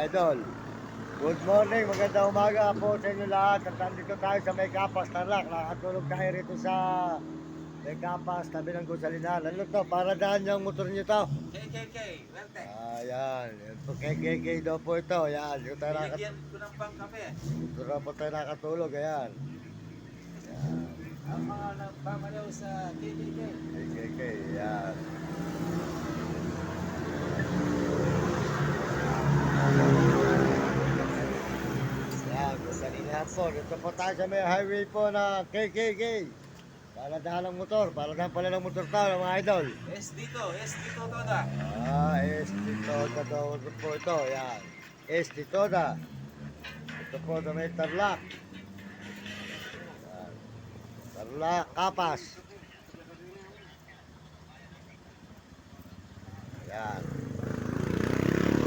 idol. Good morning, magandang umaga po sa inyo lahat. At nandito tayo sa May Kapas, Tarlac. Nakatulog tayo rito sa May Kapas, tabi ng Gusalinan. Ano to? Para daan yung motor nyo to? KKK, Werte. Ayan, KKK daw po ito. Ayan, dito tayo Binigyan ko ng pangkape. dito na po tayo nakatulog. Ayan. Ang mga nagpamalaw sa KKK. KKK, ayan. Ayan, Gusalinan po. Dito po tayo sa may highway po na KKK. Paladahan ng motor, paladahan pala ng motor tayo mga idol. SD to toda. Toda daw po ito, yan. Toda. Ito po sa may Tarlac. Yan. Tarlac, Kapas. Yan.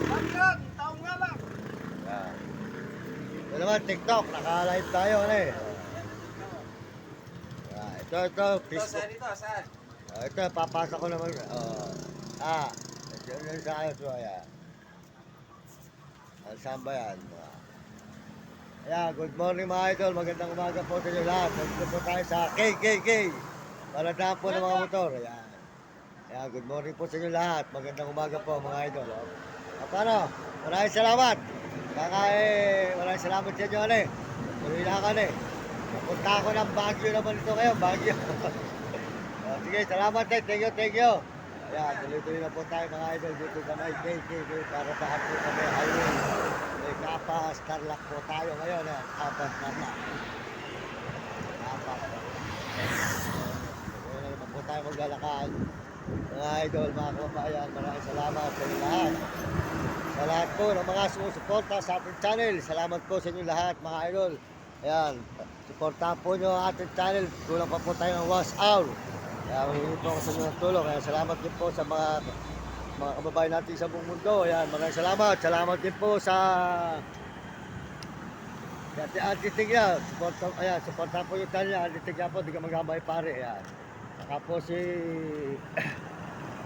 Hanggang, taong nga lang. Yan. Ito naman, TikTok, naka-live tayo, ano eh. Yan. Ito, Ito, Facebook. saan ito? Saan? Ito, papasok ko naman. Ito yun sa ayos mo, ayan. Saan ba yan? Ayan, good morning mga idol. Magandang umaga po sa inyo lahat. Nandito po tayo sa KKK. Paladahan po ng mga motor. Ayan. Ayan, good morning po sa inyo lahat. Magandang umaga po mga idol. Paano? Maraming salamat. Maraming salamat sa inyo, ano eh. Tuloy na ka, ano eh. Napunta ako ng Baguio naman ito ngayon, Baguio. Sige, salamat eh. Thank you. Ayan, tuloy-tuloy na po tayo mga idol dito sa may KKK para saan po sa may highway. May Kapas, Tarlac po tayo ngayon. Kapas, Tarlac. Kapas. Ngayon naman po tayo maglalakad. Mga idol, mga kababayan, maraming salamat sa inyo lahat. Sa lahat po ng mga sumusuporta sa ating channel. Salamat po sa inyo lahat mga idol. Ayan, suportahan po nyo ang ating channel. Kulang pa po tayo ng wash hour. Kaya humingi po ako sa inyo ng tulong. Kaya salamat din po sa mga kababayan natin sa buong mundo. Ayan, maraming salamat. Salamat din po sa Ate Tigya. Suportahan po yung channel niya. Ate Tigya po, di ka magamay pare. Ayan. Saka po si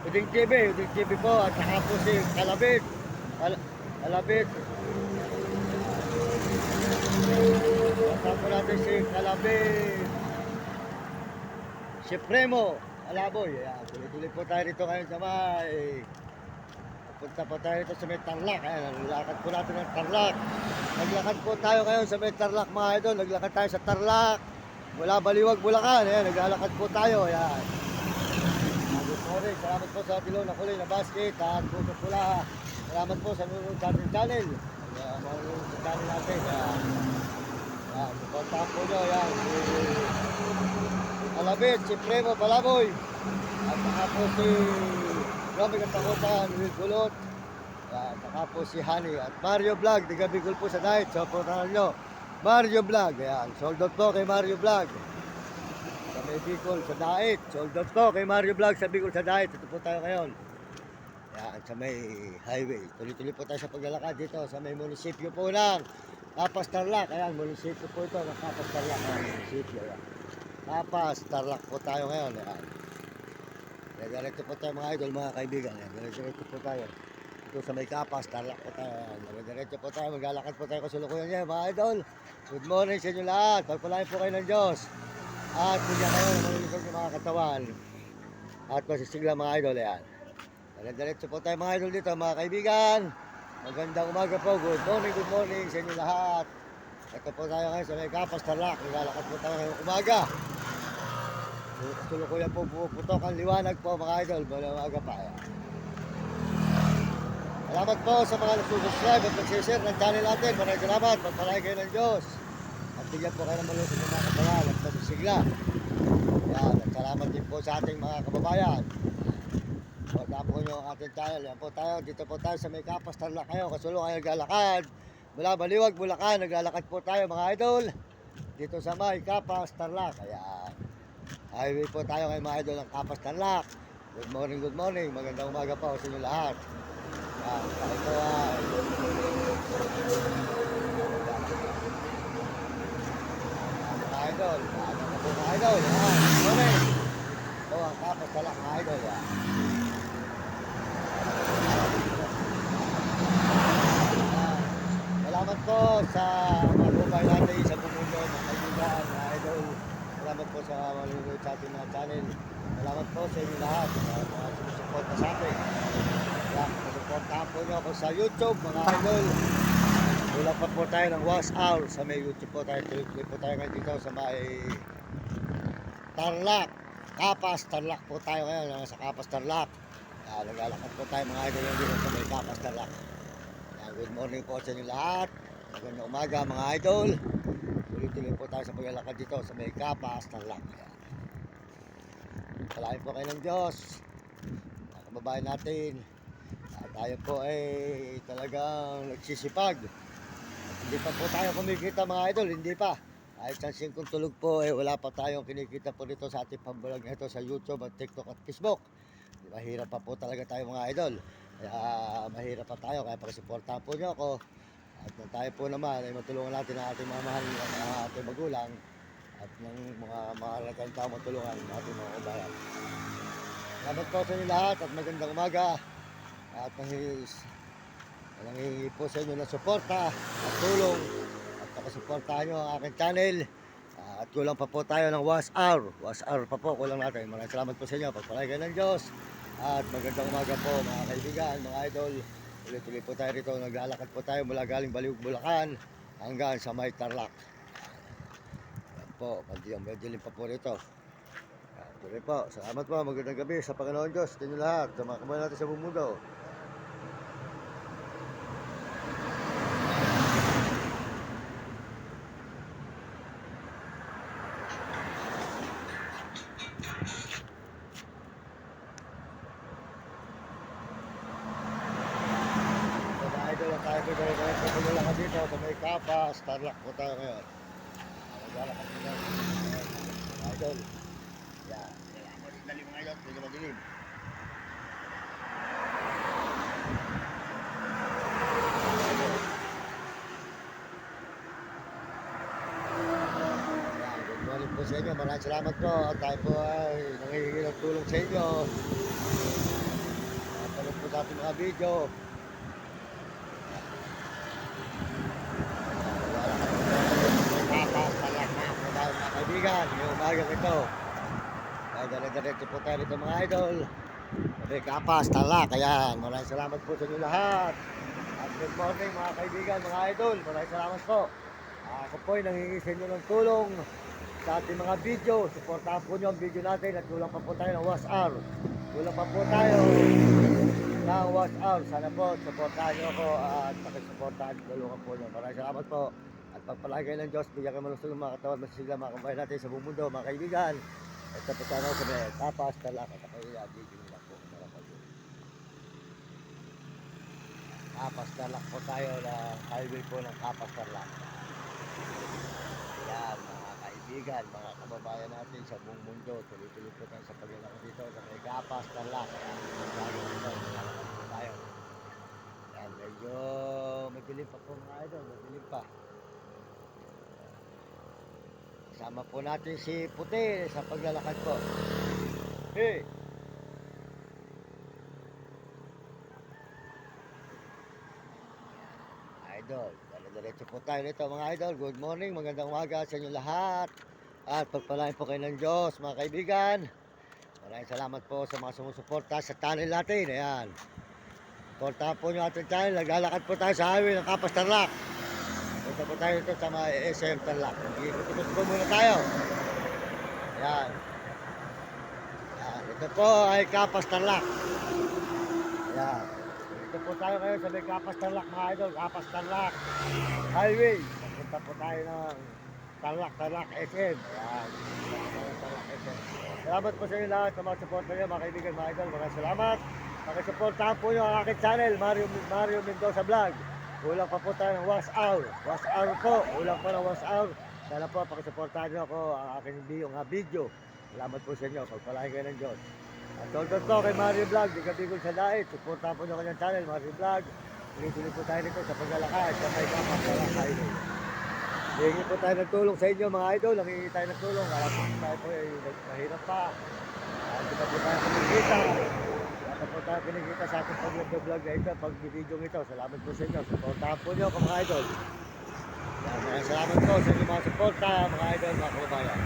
Uding TV po. At saka po si Kalabit. Kalabit. Saka po natin si Kalabit. Supremo, Alaboy. Ayan, tuloy-tuloy po tayo rito ngayon sa may. Punta po tayo rito sa may Tarlac. Ayan, naglakad po natin ng Tarlac. Naglakad po tayo ngayon sa may Tarlac mga idol. Naglakad tayo sa Tarlac. Mula Baliwag, Bulacan. Ayan, naglalakad po tayo. Ayan. Good morning. Salamat po sa Dilaw na Kulay na Basket at Puso Pula. Salamat po sa nunod sa ating channel. Manunod sa channel natin. Ayan. Ayan, supportahan po nyo. Ayan. Alabit, si Premo Palaboy. At saka po si Romy Katakutan, Will Gulot. At saka po si Honey. At Mario Vlog, di Bicol po sa night. Supportahan nyo. Mario Vlog. Ayan, sold out po kay Mario Vlog. Sa may Bicol sa Dait. Sold out po kay Mario Vlog sa Bicol sa Dait. Ito po tayo ngayon. Ayan, sa may highway. Tuloy-tuloy po tayo sa paglalakad dito sa may munisipyo po ng Kapas, Tarlac. Ayan, munisipyo po ito ng Kapas, Tarlac. Ayan, munisipyo. Ayan. Kapas, Tarlac po tayo ngayon. Ayan. Diretso po tayo mga idol, mga kaibigan. Ayan, diretso po tayo. Ito sa may Kapas, Tarlac po tayo. Ayan, diretso po tayo, maglalakad po tayo kasulukuyan niya mga idol. Good morning sa inyo lahat. Pagpalain po kayo ng Diyos. At bigyan kayo ng malulusog ng mga katawan. At masisigla mga idol. Ayan. Diretso po tayo mga idol dito mga kaibigan. Magandang umaga po. Good morning sa inyo lahat. Ito po tayo ngayon sa may Kapas, Tarlac. Naglalakad po tayo ngayong umaga. Tulukuyan po puputok ang liwanag po mga idol. Malang umaga pa. Ayan. Salamat po sa mga nagsusubscribe at nagsishare ng channel natin. Maraming salamat. Pagpalain kayo ng Diyos. At bigyan po kayo ng malusog ng mga katawan at masisigla. Ayan. At salamat din po sa ating mga kababayan. Pagka po nyo ang ating channel. Yan po tayo. Dito po tayo sa may Kapas, Tarlac kayo. Kasulong kayo naglalakad. Mula Baliwag, Bulacan. Naglalakad po tayo mga idol. Dito sa may Kapas, Tarlac. Ayan. Highway po tayo kay mga idol ng Kapas, Tarlac. Good morning. Magandang umaga po sa inyo lahat. Ayan. Ito ay mga idol. Mga idol. Ayan. Good morning. Ito ang Kapas, Tarlac mga idol. Ayan. po sa mga mobile natin sa buong mundo, mga kaibigan, mga idol. Salamat po sa manunood sa ating mga channel. Salamat po sa inyo lahat, sa mga sumusuporta sa akin. Kaya, suportahan po nyo ako sa YouTube, mga idol. Kulang pa po tayo ng wash hour sa may YouTube po tayo. Tuloy po tayo ngayon dito sa may Tarlac. Kapas, Tarlac po tayo ngayon. Sa Kapas, Tarlac. Naglalakad po tayo mga idol yung dito sa may Kapas, Tarlac. Good morning po sa inyo lahat. Magandang umaga mga idol. Tuloy-tuloy po tayo sa paglalakad dito sa may Kapas, Tarlac. Palain po kayo ng Diyos. Mga kababayan natin. Tayo po ay talagang nagsisipag. Hindi pa po tayo kumikita mga idol, hindi pa. Kahit sa 5 tulog po, wala pa tayong kinikita po dito sa ating pambulag nito sa YouTube at TikTok at Facebook. Mahirap pa po talaga tayo mga idol. Kaya mahirap pa tayo, kaya pakisuportahan po nyo ako. At tayo po naman ay matulungan natin ang ating mga mahal na ating magulang at ng mga mahalagang tao matulungan ang ating mga kabayan. Salamat po sa inyo lahat at magandang umaga. At nangihingi po sa inyo ng suporta at tulong at pakisuportahan nyo ang aking channel. At kulang pa po tayo ng wash hour pa po, kulang natin. Maraming salamat po sa inyo, pagpalay kayo ng Diyos. At magandang umaga po mga kaibigan, mga idol. Tuloy-tuloy po tayo rito, naglalakad po tayo mula galing Baliug, Bulacan hanggang sa may Tarlac. Yan po, madilim pa po rito. Tuloy po, salamat po, magandang gabi sa Panginoon Diyos, sa inyo lahat, sa mga kabayan natin sa buong mundo. Tayo po tayo dito sa may Kapas, Tarlac po tayo ngayon. Naglalakad po tayo. Idol. Yan. Madilim mga idol, hindi madilim. Good morning po sa inyo. Maraming salamat po. At tayo po ay nangihingi ng tulong sa inyo. Napanood po sa ating mga video. Kaibigan, yung umagang ito ay dala-diretso po tayo dito mga idol sabi Kapas, Tarlac. Ayan, maraming salamat po sa inyo lahat at good morning mga kaibigan, mga idol, maraming salamat po. Ako po ay nanghingi sa inyo ng tulong sa ating mga video. Supportahan po nyo ang video natin at kulang pa po tayo ng wash hour, kulang pa po tayo ng wash hour. Sana po supportahan nyo ako at pakisuportahan, tulungan po nyo. Maraming salamat po. At pagpalagi kayo ng Diyos, bigyan kayo malusog mga katawan, masigla mga kabayan natin sa buong mundo, mga kaibigan. Ito po tayo sa may Kapas, Tarlac, at ako i-adjigin nila po. Kapas, Tarlac po tayo na highway po ng Kapas, Tarlac. Yan, mga kaibigan, mga kababayan natin sa buong mundo, tuloy-tuloy po tayo sa paglalakad dito sa may Kapas, Tarlac. Lalakad po tayo. Yan, medyo madilim pa po mga idol, madilim pa. Kasama po natin si Puti sa paglalakad po. Hey! Idol, diretso po tayo nito mga idol. Good morning, magandang umaga sa inyo lahat. At pagpalain po kayo ng Diyos mga kaibigan. Maraming salamat po sa mga sumusuporta sa channel natin. Ayan. Suportahan po nyo ating channel. Naglalakad po tayo sa highway ng Kapas, Tarlac. Punta po tayo dito sa mga SM Tarlac. Ikot-ikot po muna tayo. Ayan. Ayan. Ito po ay Kapas, Tarlac. Ayan. Ito po tayo ngayon sa may Kapas, Tarlac mga idol. Kapas, Tarlac Highway. Punta po tayo ng Tarlac SM. Ayan. Tarlac SM. Salamat po sa inyo lahat sa mga support nyo mga kaibigan, mga idol. Maraming salamat. Pakisuportahan po nyo ang aking channel, Mario Mendoza Vlog. Kulang pa po tayo ng wash hour. Wash hour po. Kulang pa ng wash hour. Sana po pakisuportahan nyo ako ang aking video. Salamat po sa inyo. Pagpalain kayo ng Diyos. At shoutout po kay Mario Vlog. Di ka bigol sa dait. Suportahan po nyo kanyang channel, Mario Vlog. Tuloy-tuloy po tayo dito sa paglalakad sa may Kapas, Tarlac Highway. Hihingi po tayo ng tulong sa inyo mga idol. Hihingi tayo ng tulong. Alam po tayo po ay mahirap pa. Hindi pa po tayo kumikita. Wala po tayo kinikita sa ating pag-vlog na ito, pag-video ito. Salamat po sa inyo. Supportahan po nyo mga idol. Maraming salamat po sa inyong mga suporta, mga idol, mga kababayan.